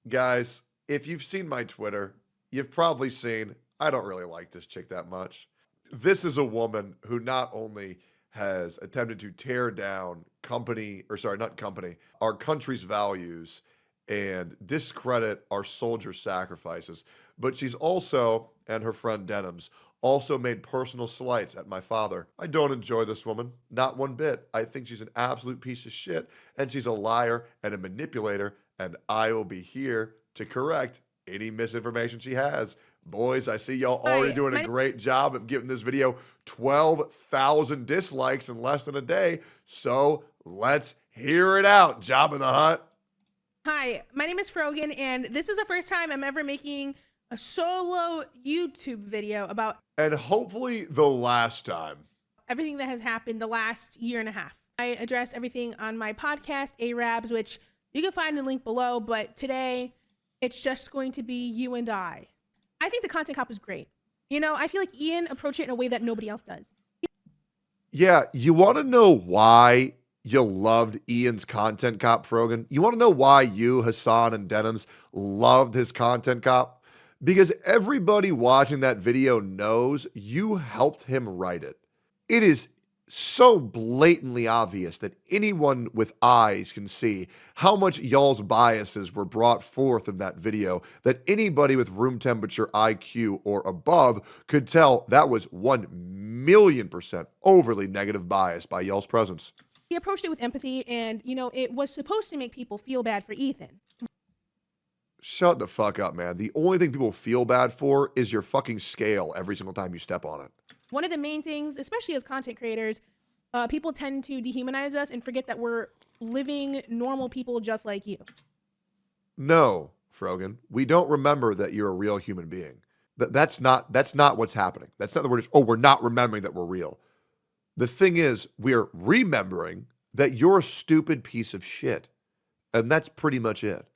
Guys, if you've seen my Twitter, you've probably seen I don't really like this chick that much. This is a woman who not only has attempted to tear down company, or sorry, not company, our country's values and discredit our soldier sacrifices, but she's also, and her friend Denims, also made personal slights at my father. I don't enjoy this woman, not one bit. I think she's an absolute piece of shit, and she's a liar and a manipulator, and I will be here to correct any misinformation she has. Boys, I see y'all already Hi, doing a my great job of giving this video 12,000 dislikes in less than a day, so let's hear it out, Jabba the Hutt. my name is Frogan, and this is the first time I'm ever making a solo YouTube video about And hopefully the last time. everything that has happened the last year and a half. I address everything on my podcast, Arabs, which you can find the link below, but today it's just going to be you and I. I think the content cop is great. You know, I feel like Ian approached it in a way that nobody else does. Yeah, you want to know why you loved Ian's content cop, Frogan? You want to know why you, Hassan, and Denims loved his content cop? Because everybody watching that video knows you helped him write it. It is so blatantly obvious that anyone with eyes can see how much y'all's biases were brought forth in that video, that anybody with room temperature IQ or above could tell that was 1,000,000% overly negative bias by y'all's presence. He approached it with empathy, and, you know, it was supposed to make people feel bad for Ethan. Shut the fuck up, man. The only thing people feel bad for is your fucking scale every single time you step on it. One of the main things, especially as content creators, people tend to dehumanize us and forget that we're living normal people just like you. No, Frogan, we don't remember that you're a real human being. That's not what's happening. That's not the word. Oh, we're not remembering that we're real. The thing is, we're remembering that you're a stupid piece of shit. And that's pretty much it.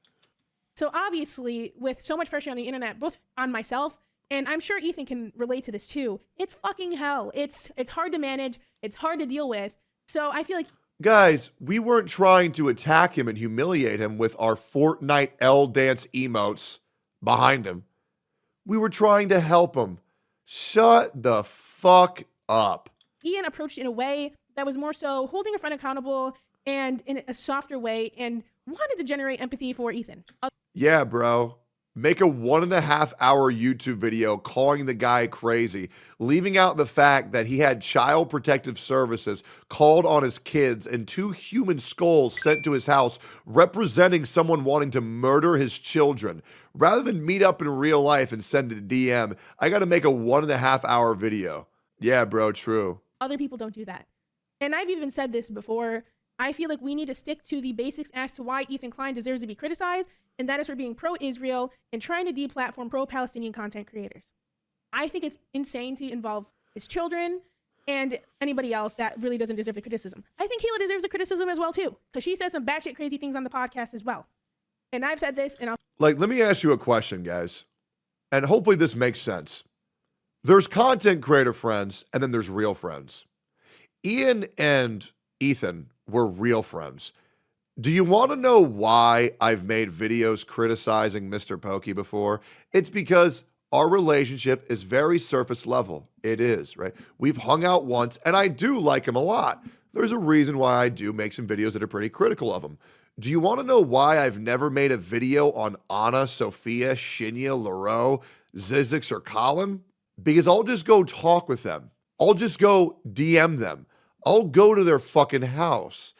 So obviously, with so much pressure on the internet, both on myself, and I'm sure Ethan can relate to this too, it's fucking hell. It's hard to manage. It's hard to deal with. So I feel like, Guys, we weren't trying to attack him and humiliate him with our Fortnite L dance emotes behind him. We were trying to help him. Shut the fuck up. Ian approached it in a way that was more so holding a friend accountable and in a softer way, and wanted to generate empathy for Ethan. Yeah, bro. Make a 1.5 hour YouTube video calling the guy crazy, leaving out the fact that he had Child Protective Services called on his kids and 2 human skulls sent to his house representing someone wanting to murder his children. Rather than meet up in real life and send it a DM, I gotta make a 1.5 hour video. Yeah, bro, true. Other people don't do that. And I've even said this before. I feel like we need to stick to the basics as to why Ethan Klein deserves to be criticized, and that is for being pro-Israel and trying to deplatform pro-Palestinian content creators. I think it's insane to involve his children and anybody else that really doesn't deserve the criticism. I think Kayla deserves the criticism as well too, because she says some batshit crazy things on the podcast as well. And I've said this, and I'll... Like, let me ask you a question, guys. And hopefully this makes sense. There's content creator friends, and then there's real friends. Ian and Ethan were real friends. Do you want to know why I've made videos criticizing Mr. Pokey before? It's because our relationship is very surface level. It is, right? We've hung out once, and I do like him a lot. There's a reason why I do make some videos that are pretty critical of him. Do you want to know why I've never made a video on Anna, Sophia, Shinya, Leroux, Zizix, or Colin? Because I'll just go talk with them. I'll just go DM them. I'll go to their fucking house.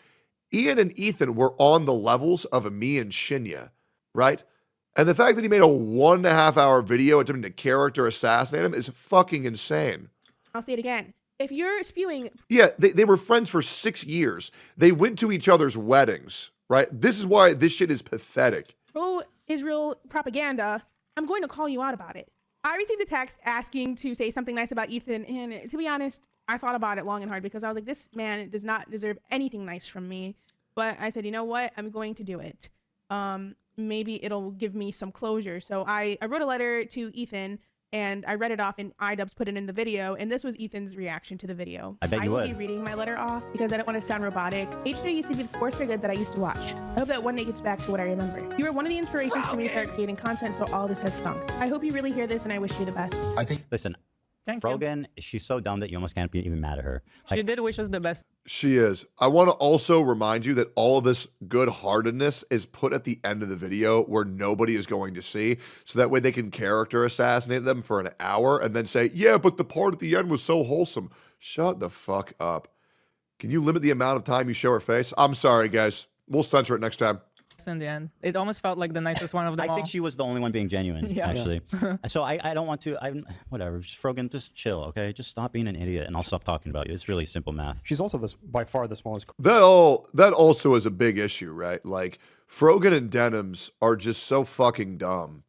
Ian and Ethan were on the levels of me and Shinya, right? And the fact that he made a 1.5 hour video attempting to character assassinate him is fucking insane. I'll say it again. If you're spewing... Yeah, they were friends for 6 years. They went to each other's weddings, right? This is why this shit is pathetic. Pro-Israel propaganda, I'm going to call you out about it. I received a text asking to say something nice about Ethan, and to be honest, I thought about it long and hard because I was like, this man does not deserve anything nice from me. But I said, you know what? I'm going to do it. Maybe it'll give me some closure. So I wrote a letter to Ethan and I read it off, and iDubbbz put it in the video, and this was Ethan's reaction to the video. I bet you will would. be reading my letter off because I don't want to sound robotic. H3 used to be the sports figure that I used to watch. I hope that one day gets back to what I remember. You were one of the inspirations for me to start creating content, so all this has stunk. I hope you really hear this, and I wish you the best. I think. Listen, Thank you. Frogan, she's so dumb that you almost can't be even mad at her. She did wish us the best. She is. I want to also remind you that all of this good-heartedness is put at the end of the video where nobody is going to see, so that way they can character assassinate them for an hour and then say, yeah, but the part at the end was so wholesome. Shut the fuck up. Can you limit the amount of time you show her face? I'm sorry, guys. We'll censor it next time. In the end, it almost felt like the nicest one of them I all. think she was the only one being genuine, Yeah. actually. So I don't want to, whatever, just Frogan, just chill, okay? Just stop being an idiot and I'll stop talking about you. It's really simple math. She's also by far the smallest. That also is a big issue, right? Like, Frogan and Denims are just so fucking dumb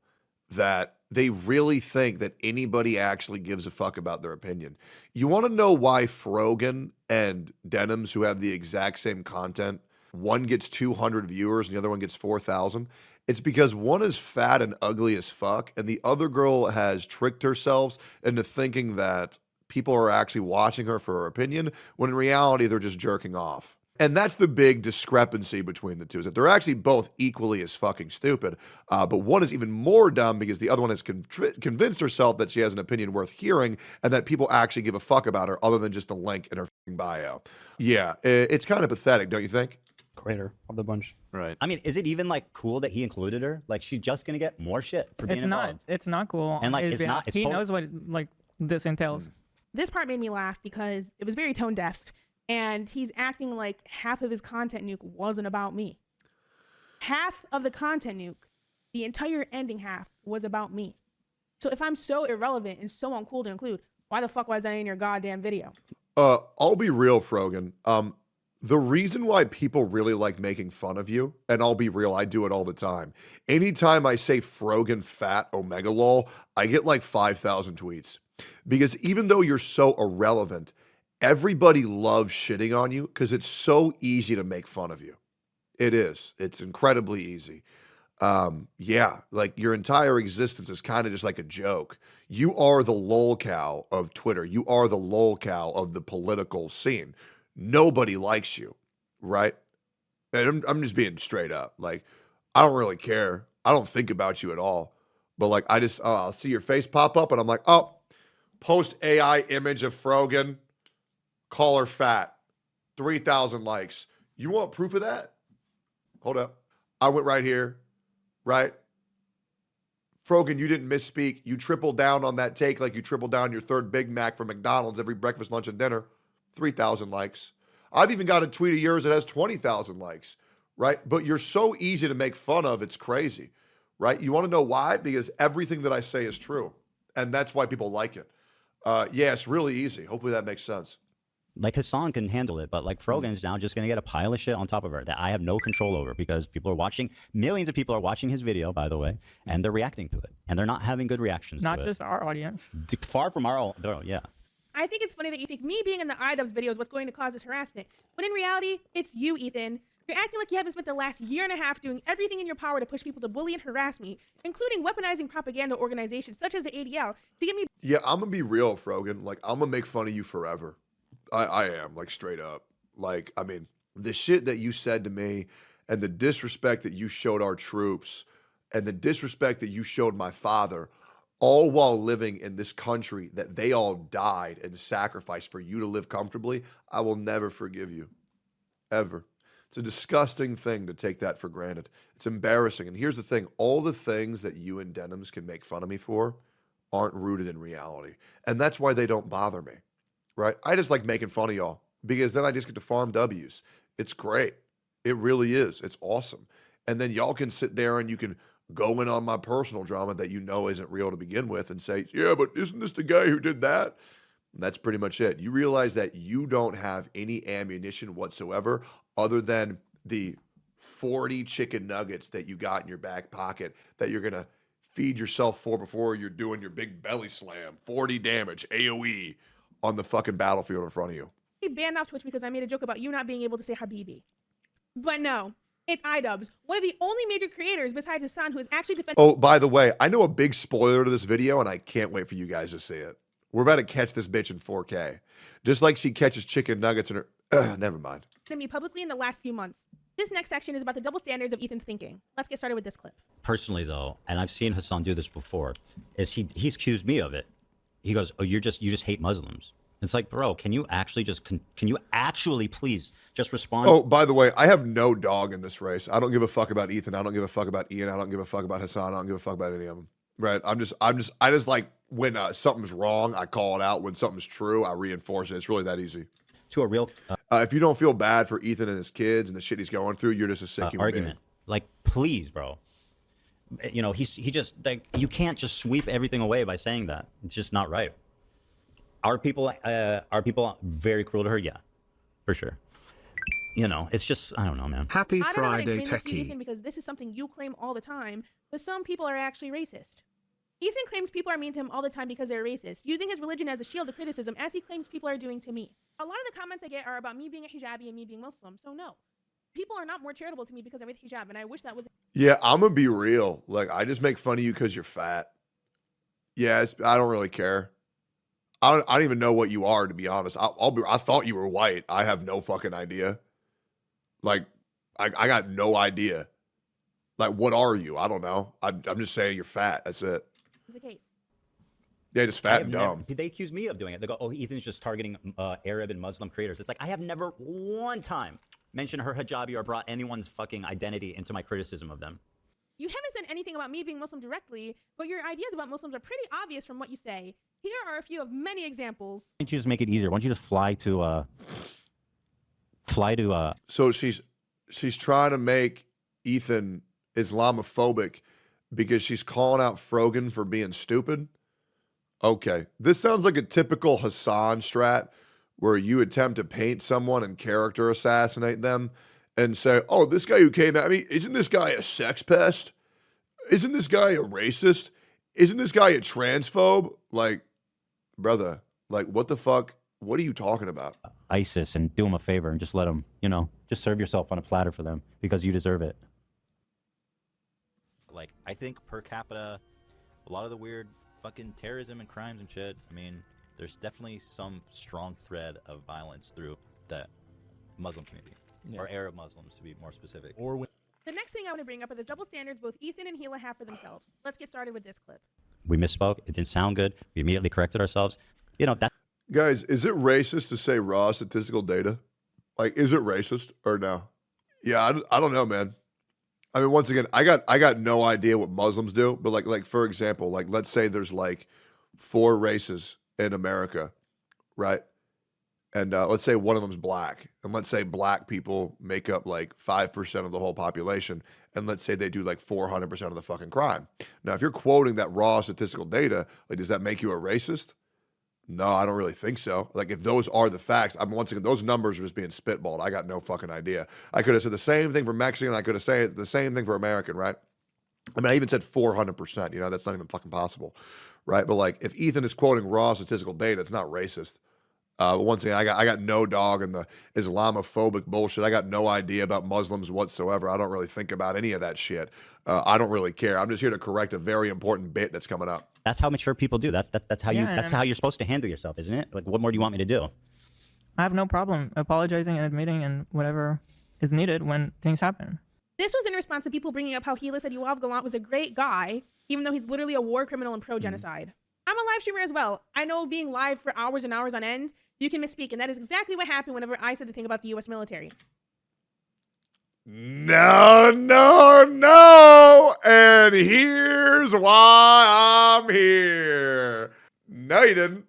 that they really think that anybody actually gives a fuck about their opinion. You want to know why Frogan and Denims, who have the exact same content, one gets 200 viewers and the other one gets 4,000? It's because one is fat and ugly as fuck, and the other girl has tricked herself into thinking that people are actually watching her for her opinion, when in reality, they're just jerking off. And that's the big discrepancy between the two, is that they're actually both equally as fucking stupid, but one is even more dumb because the other one has convinced herself that she has an opinion worth hearing and that people actually give a fuck about her other than just a link in her fucking bio. Yeah, it's kind of pathetic, don't you think? Creator of the bunch. Right. I mean, is it even like cool that he included her? Like, she's just gonna get more shit for being It's involved. not. It's not cool. And, like, on his it's not- behalf. it's He tot- knows what like this entails. This part made me laugh because it was very tone deaf, and he's acting like half of his content nuke wasn't about me. Half of the content nuke, the entire ending half, was about me. So if I'm so irrelevant and so uncool to include, why the fuck was I in your goddamn video? I'll be real, Frogan. The reason why people really like making fun of you, and I'll be real, I do it all the time. Anytime I say Frogan fat omega lol, I get like 5,000 tweets. Because even though you're so irrelevant, everybody loves shitting on you because it's so easy to make fun of you. It is. It's incredibly easy. Yeah, like your entire existence is kind of just like a joke. You are the lol cow of Twitter. You are the lol cow of the political scene. Nobody likes you, right? And I'm just being straight up. Like, I don't really care. I don't think about you at all. But like, I'll see your face pop up and I'm like, oh, post AI image of Frogan, call her fat, 3,000 likes. You want proof of that? Hold up. I went right here, right? Frogan, you didn't misspeak. You tripled down on that take like you tripled down your third Big Mac from McDonald's every breakfast, lunch, and dinner. 3,000 likes. I've even got a tweet of yours that has 20,000 likes, right? But you're so easy to make fun of, it's crazy, right? You want to know why? Because everything that I say is true, and that's why people like it. Yeah, it's really easy. Hopefully that makes sense. Like, Hassan can handle it, but like Frogan's now just gonna get a pile of shit on top of her that I have no control over because people are watching. Millions of people are watching his video, by the way, and they're reacting to it, and they're not having good reactions. Not to just our audience. it. Far from our own. Yeah. I think it's funny that you think me being in the iDubbbz video is what's going to cause this harassment. But in reality, it's you, Ethan. You're acting like you haven't spent the last year and a half doing everything in your power to push people to bully and harass me, including weaponizing propaganda organizations such as the ADL to get me. Yeah, I'm going to be real, Frogan. Like, I'm going to make fun of you forever. I am, like, straight up. Like, I mean, the shit that you said to me and the disrespect that you showed our troops and the disrespect that you showed my father, all while living in this country that they all died and sacrificed for you to live comfortably, I will never forgive you. Ever. It's a disgusting thing to take that for granted. It's embarrassing. And here's the thing. All the things that you and Denims can make fun of me for aren't rooted in reality. And that's why they don't bother me, right? I just like making fun of y'all because then I just get to farm W's. It's great. It really is. It's awesome. And then y'all can sit there and you can go in on my personal drama that you know isn't real to begin with and say, yeah, but isn't this the guy who did that? And that's pretty much it. You realize that you don't have any ammunition whatsoever other than the 40 chicken nuggets that you got in your back pocket that you're going to feed yourself for before you're doing your big belly slam. 40 damage, AoE, on the fucking battlefield in front of you. Banned off Twitch because I made a joke about you not being able to say Habibi. But no, It's iDubbbz, one of the only major creators besides his son who is actually defending. Oh, by the way, I know a big spoiler to this video, and I can't wait for you guys to see it. We're about to catch this bitch in 4K. Just like she catches chicken nuggets in her... never mind. Me publicly in the last few months. This next section is about the double standards of Ethan's thinking. Let's get started with this clip. Personally, though, and I've seen Hassan do this before, is he's accused me of it. He goes, "Oh, you just hate Muslims." It's like, bro, can you actually please just respond? Oh, by the way, I have no dog in this race. I don't give a fuck about Ethan. I don't give a fuck about Ian. I don't give a fuck about Hassan. I don't give a fuck about any of them. Right? I just like when something's wrong, I call it out. When something's true, I reinforce it. It's really that easy. To a real if you don't feel bad for Ethan and his kids and the shit he's going through, you're just a sick human argument. being. Like, please, bro. You know, he just like, you can't just sweep everything away by saying that. It's just not right. Are people very cruel to her? Yeah, for sure. You know, it's just, I don't know, man. Happy I don't know how to Friday, explain this to you, Techie. Ethan, because this is something you claim all the time, but some people are actually racist. Ethan claims people are mean to him all the time because they're racist, using his religion as a shield of criticism, as he claims people are doing to me. A lot of the comments I get are about me being a hijabi and me being Muslim, so no. People are not more charitable to me because I wear the hijab, and I wish that was... Yeah, I'm gonna be real. Like, I just make fun of you because you're fat. Yeah, I don't really care. I don't even know what you are, to be honest. I thought you were white. I have no fucking idea. Like, I got no idea. Like, what are you? I don't know. I'm just saying you're fat. That's it. the case. Yeah, just fat and dumb. They accuse me of doing it. They go, "Oh, Ethan's just targeting Arab and Muslim creators." It's like, I have never one time mentioned her hijabi or brought anyone's fucking identity into my criticism of them. You haven't said anything about me being Muslim directly, but your ideas about Muslims are pretty obvious from what you say. Here are a few of many examples. Why don't you just make it easier? Why don't you just fly to So she's trying to make Ethan Islamophobic because she's calling out Frogan for being stupid. Okay, this sounds like a typical Hassan strat where you attempt to paint someone and character assassinate them and say, "Oh, this guy who came at me, isn't this guy a sex pest? Isn't this guy a racist? Isn't this guy a transphobe?" Like, brother, like, what the fuck? What are you talking about? ISIS and do them a favor and just let them, you know, just serve yourself on a platter for them because you deserve it. Like, I think per capita, a lot of the weird fucking terrorism and crimes and shit, I mean, there's definitely some strong thread of violence through the Muslim community, or Arab Muslims to be more specific. Or The next thing I want to bring up are the double standards both Ethan and Hila have for themselves. Let's get started with this clip. we misspoke, it didn't sound good, we immediately corrected ourselves. You know, that Guys, is it racist to say raw statistical data? Like, is it racist or no? Yeah, I don't know, man. I mean, once again, I got no idea what Muslims do, but like for example, like let's say there's like 4 races in America, right? And let's say one of them's black, and let's say black people make up like 5% of the whole population, and let's say they do like 400% of the fucking crime. Now, if you're quoting that raw statistical data, like, does that make you a racist? No, I don't really think so. Like, if those are the facts, I'm once again, those numbers are just being spitballed. I got no fucking idea. I could have said the same thing for Mexican. I could have said the same thing for American, right? I mean, I even said 400%. You know, that's not even fucking possible, right? But like, if Ethan is quoting raw statistical data, it's not racist. But once again, I got no dog in the Islamophobic bullshit. I got no idea about Muslims whatsoever. I don't really think about any of that shit. I don't really care. I'm just here to correct a very important bit that's coming up. that's how mature people do. That's how Yeah, that's how you're supposed to handle yourself, isn't it? Like, what more do you want me to do? I have no problem apologizing and admitting and whatever is needed when things happen. This was in response to people bringing up how Hila said Yoav Gallant was a great guy, even though he's literally a war criminal and pro-genocide. I'm a live streamer as well. I know being live for hours and hours on end, you can misspeak, and that is exactly what happened whenever I said the thing about the U.S. military. No. And here's why I'm here. No, you didn't.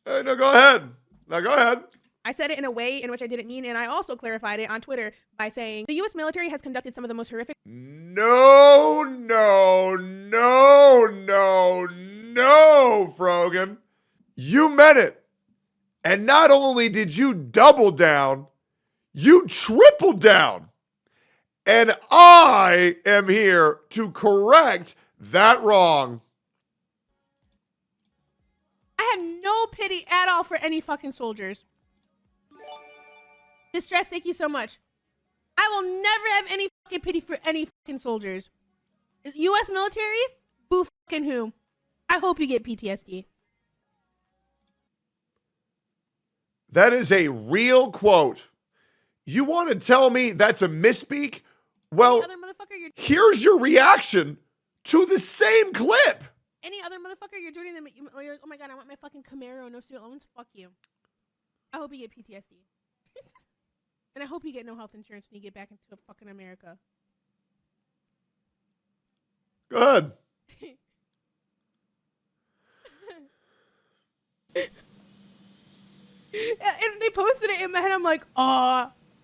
Hey, no, go ahead. No, go ahead. I said it in a way in which I didn't mean, and I also clarified it on Twitter by saying the U.S. military has conducted some of the most horrific... No, Frogan. You meant it. And not only did you double down, you tripled down. And I am here to correct that wrong. I have no pity at all for any fucking soldiers. Distress, thank you so much. I will never have any fucking pity for any fucking soldiers. U.S. military? Boo fucking who? I hope you get PTSD. That is a real quote. You want to tell me that's a misspeak? Well, Any other motherfucker, you're here's your reaction to the same clip. any other motherfucker, you're joining them. You're like, oh my god, I want my fucking Camaro, no student loans. Fuck you. I hope you get PTSD. And I hope you get no health insurance when you get back into fucking America. Go ahead. And they posted it in my head. I'm like,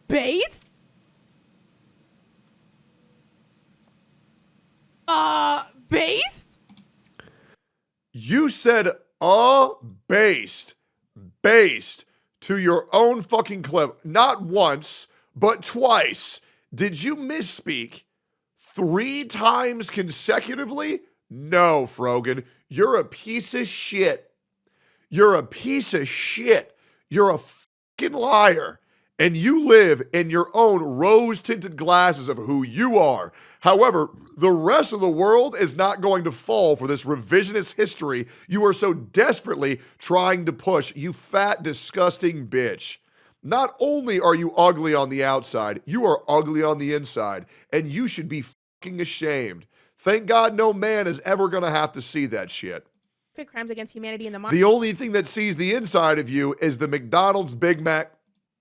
base? Based? You said based to your own fucking clip, not once, but twice. Did you misspeak 3 times consecutively? No, Frogan, you're a piece of shit. You're a piece of shit. You're a fucking liar. And you live in your own rose-tinted glasses of who you are. However, the rest of the world is not going to fall for this revisionist history you are so desperately trying to push, you fat, disgusting bitch. Not only are you ugly on the outside, you are ugly on the inside, and you should be fucking ashamed. Thank God no man is ever going to have to see that shit. Crimes against humanity in the The only thing that sees the inside of you is the McDonald's Big Mac.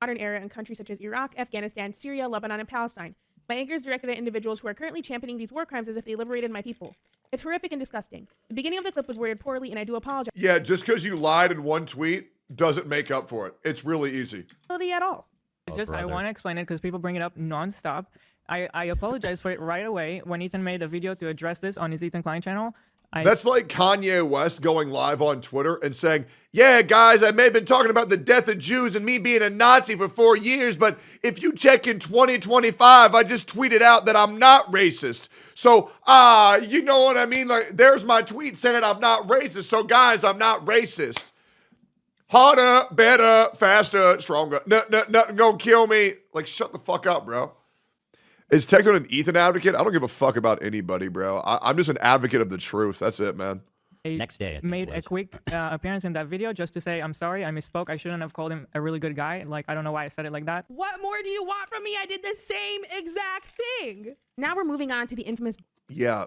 modern era in countries such as Iraq, Afghanistan, Syria, Lebanon, and Palestine. My anger is directed at individuals who are currently championing these war crimes as if they liberated my people. It's horrific and disgusting. The beginning of the clip was worded poorly, and I do apologize Yeah, just because you lied in one tweet doesn't make up for it. It's really easy. at all. It's just, I brother. want to explain it because people bring it up nonstop. I apologize for it right away when Ethan made a video to address this on his Ethan Klein channel. That's like Kanye West going live on Twitter and saying, yeah, guys, I may have been talking about the death of Jews and me being a Nazi for 4 years, but if you check in 2025, I just tweeted out that I'm not racist. So, you know what I mean? Like, there's my tweet saying I'm not racist. So, guys, I'm not racist. Harder, better, faster, stronger. Nothing gonna kill me. Like, shut the fuck up, bro. Is Tectone an Ethan advocate? I don't give a fuck about anybody, bro. I'm just an advocate of the truth. That's it, man. Next day, I think made it a was. quick appearance in that video just to say, I'm sorry, I misspoke. I shouldn't have called him a really good guy. Like, I don't know why I said it like that. What more do you want from me? I did the same exact thing. Now we're moving on to the infamous Yeah,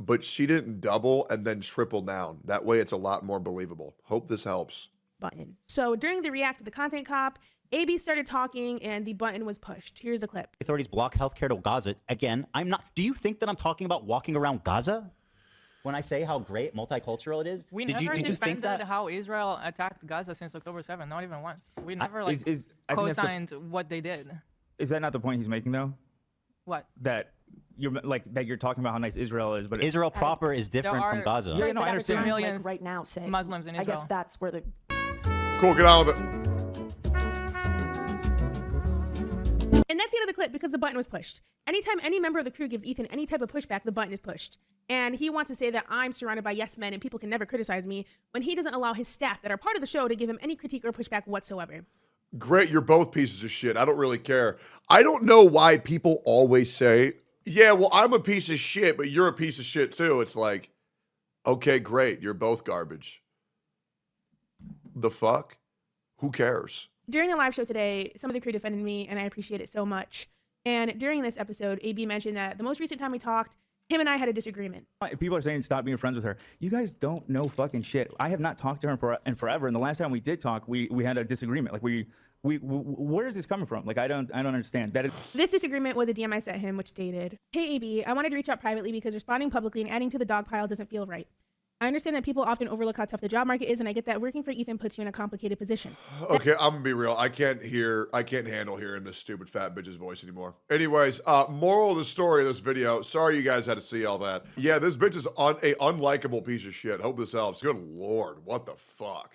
but she didn't double and then triple down. That way it's a lot more believable. Hope this helps. button. So during the react to the content cop, AB started talking and the button was pushed. Here's the clip. Authorities block healthcare to Gaza. Again, I'm not. Do you think that I'm talking about walking around Gaza when I say how great multicultural it is? We did never you think defended that? how Israel attacked Gaza since October 7th, not even once. We never like I think that's the- co-signed what they did. Is that not the point he's making though? What? That you're talking about how nice Israel is, but Israel proper is different from are- Gaza. Yeah, no, I But understand. everyone, Millions like, right now saying Muslims in I guess Israel. that's where the Cool, get on with it. And that's the end of the clip because the button was pushed. Anytime any member of the crew gives Ethan any type of pushback, the button is pushed. And he wants to say that I'm surrounded by yes men and people can never criticize me when he doesn't allow his staff that are part of the show to give him any critique or pushback whatsoever. Great, you're both pieces of shit. I don't really care. I don't know why people always say, yeah, well, I'm a piece of shit, but you're a piece of shit too. It's like, okay, great. You're both garbage. The fuck? Who cares? During the live show today, some of the crew defended me, and I appreciate it so much. And during this episode, AB mentioned that the most recent time we talked, him and I had a disagreement. people are saying stop being friends with her. You guys don't know fucking shit. I have not talked to her in forever, and the last time we did talk, we had a disagreement. Like we where is this coming from? Like I don't understand. That is This disagreement was a DM I sent him, which stated, "Hey AB, I wanted to reach out privately because responding publicly and adding to the dog pile doesn't feel right. I understand that people often overlook how tough the job market is, and I get that working for Ethan puts you in a complicated position. Okay, I'm gonna be real. I can't handle hearing this stupid fat bitch's voice anymore. Anyways, moral of the story of this video. Sorry you guys had to see all that. Yeah, this bitch is a unlikable piece of shit. Hope this helps. Good Lord, what the fuck?